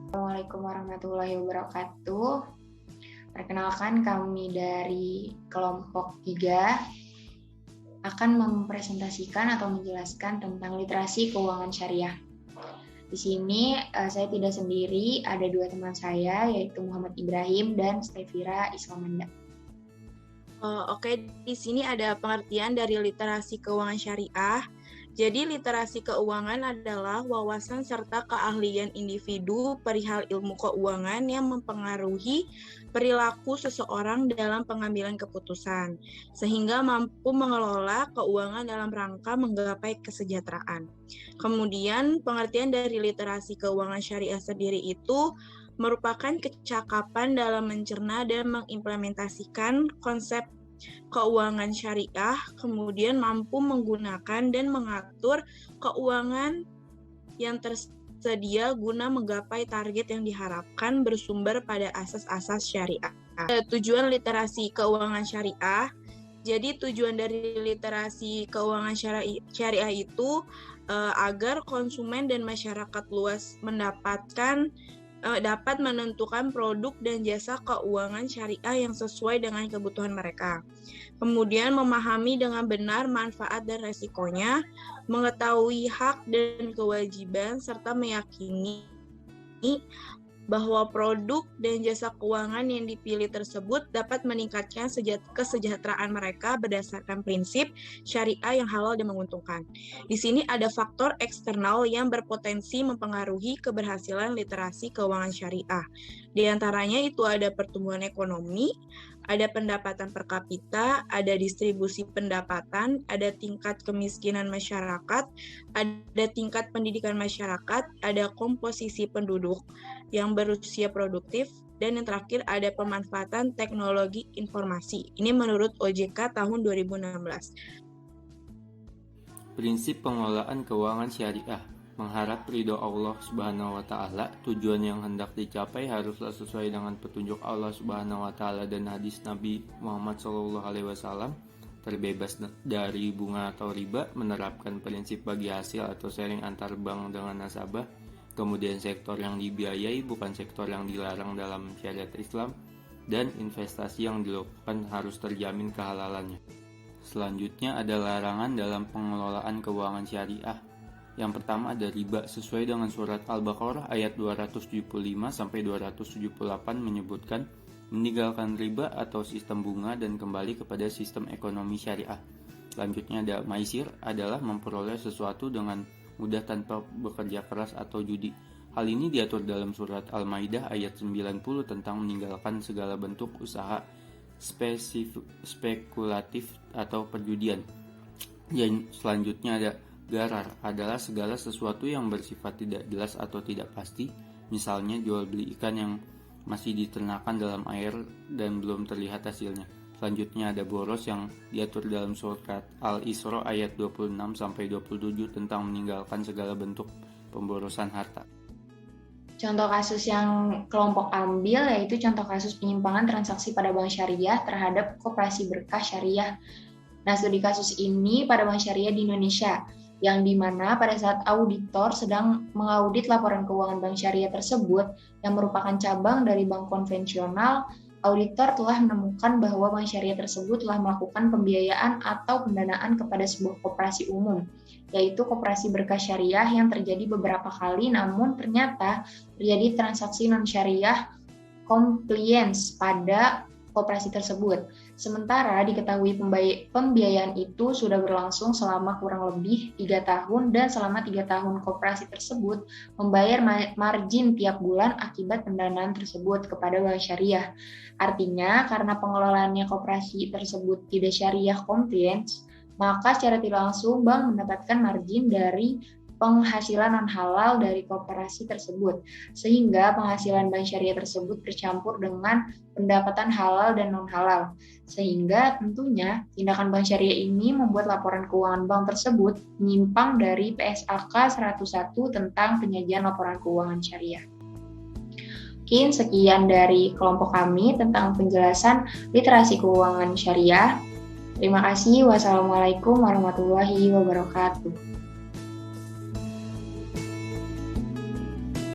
Assalamualaikum warahmatullahi wabarakatuh. Perkenalkan, kami dari kelompok 3 akan mempresentasikan atau menjelaskan tentang literasi keuangan syariah. Di sini saya tidak sendiri, ada dua teman saya, yaitu Muhammad Ibrahim dan Stefira Islamanda. Oke, di sini ada pengertian dari literasi keuangan syariah. Jadi, literasi keuangan adalah wawasan serta keahlian individu perihal ilmu keuangan yang mempengaruhi perilaku seseorang dalam pengambilan keputusan, sehingga mampu mengelola keuangan dalam rangka menggapai kesejahteraan. Kemudian, pengertian dari literasi keuangan syariah sendiri itu merupakan kecakapan dalam mencerna dan mengimplementasikan konsep keuangan syariah, kemudian mampu menggunakan dan mengatur keuangan yang tersedia guna menggapai target yang diharapkan bersumber pada asas-asas syariah. Tujuan literasi keuangan syariah. Jadi tujuan dari literasi keuangan syariah itu agar konsumen dan masyarakat luas dapat menentukan produk dan jasa keuangan syariah yang sesuai dengan kebutuhan mereka. Kemudian memahami dengan benar manfaat dan resikonya, mengetahui hak dan kewajiban, serta meyakini bahwa produk dan jasa keuangan yang dipilih tersebut dapat meningkatkan kesejahteraan mereka berdasarkan prinsip syariah yang halal dan menguntungkan. Di sini ada faktor eksternal yang berpotensi mempengaruhi keberhasilan literasi keuangan syariah. Di antaranya itu ada pertumbuhan ekonomi, ada pendapatan per kapita, ada distribusi pendapatan, ada tingkat kemiskinan masyarakat, ada tingkat pendidikan masyarakat, ada komposisi penduduk yang berusia produktif, dan yang terakhir ada pemanfaatan teknologi informasi. Ini menurut OJK tahun 2016. Prinsip pengelolaan keuangan syariah. Mengharap ridho Allah Subhanahu wa Ta'ala, tujuan yang hendak dicapai haruslah sesuai dengan petunjuk Allah Subhanahu wa Ta'ala dan hadis Nabi Muhammad SAW, terbebas dari bunga atau riba, menerapkan prinsip bagi hasil atau sharing antar bank dengan nasabah, kemudian sektor yang dibiayai bukan sektor yang dilarang dalam syariat Islam, dan investasi yang dilakukan harus terjamin kehalalannya. Selanjutnya ada larangan dalam pengelolaan keuangan syariah. Yang pertama ada riba. Sesuai dengan surat Al-Baqarah ayat 275-278 menyebutkan meninggalkan riba atau sistem bunga dan kembali kepada sistem ekonomi syariah. Selanjutnya ada maisir, adalah memperoleh sesuatu dengan mudah tanpa bekerja keras atau judi. Hal ini diatur dalam surat Al-Maidah ayat 90 tentang meninggalkan segala bentuk usaha spekulatif atau perjudian. Dan selanjutnya ada garar, adalah segala sesuatu yang bersifat tidak jelas atau tidak pasti, misalnya jual beli ikan yang masih diternakan dalam air dan belum terlihat hasilnya. Selanjutnya ada boros yang diatur dalam surat Al-Isra ayat 26-27 tentang meninggalkan segala bentuk pemborosan harta. Contoh kasus yang kelompok ambil yaitu contoh kasus penyimpangan transaksi pada bank syariah terhadap koperasi berkah syariah. Nah, studi kasus ini pada bank syariah di Indonesia, yang dimana pada saat auditor sedang mengaudit laporan keuangan bank syariah tersebut yang merupakan cabang dari bank konvensional, auditor telah menemukan bahwa bank syariah tersebut telah melakukan pembiayaan atau pendanaan kepada sebuah koperasi umum, yaitu koperasi berkah syariah yang terjadi beberapa kali, namun ternyata terjadi transaksi non-syariah compliance pada koperasi tersebut. Sementara diketahui pembiayaan itu sudah berlangsung selama kurang lebih 3 tahun dan selama 3 tahun koperasi tersebut membayar margin tiap bulan akibat pendanaan tersebut kepada bank syariah. Artinya karena pengelolaannya koperasi tersebut tidak syariah compliance, maka secara tidak langsung bank mendapatkan margin dari penghasilan non-halal dari koperasi tersebut, sehingga penghasilan bank syariah tersebut bercampur dengan pendapatan halal dan non-halal, sehingga tentunya tindakan bank syariah ini membuat laporan keuangan bank tersebut menyimpang dari PSAK 101 tentang penyajian laporan keuangan syariah. Mungkin sekian dari kelompok kami tentang penjelasan literasi keuangan syariah. Terima kasih. Wassalamualaikum warahmatullahi wabarakatuh.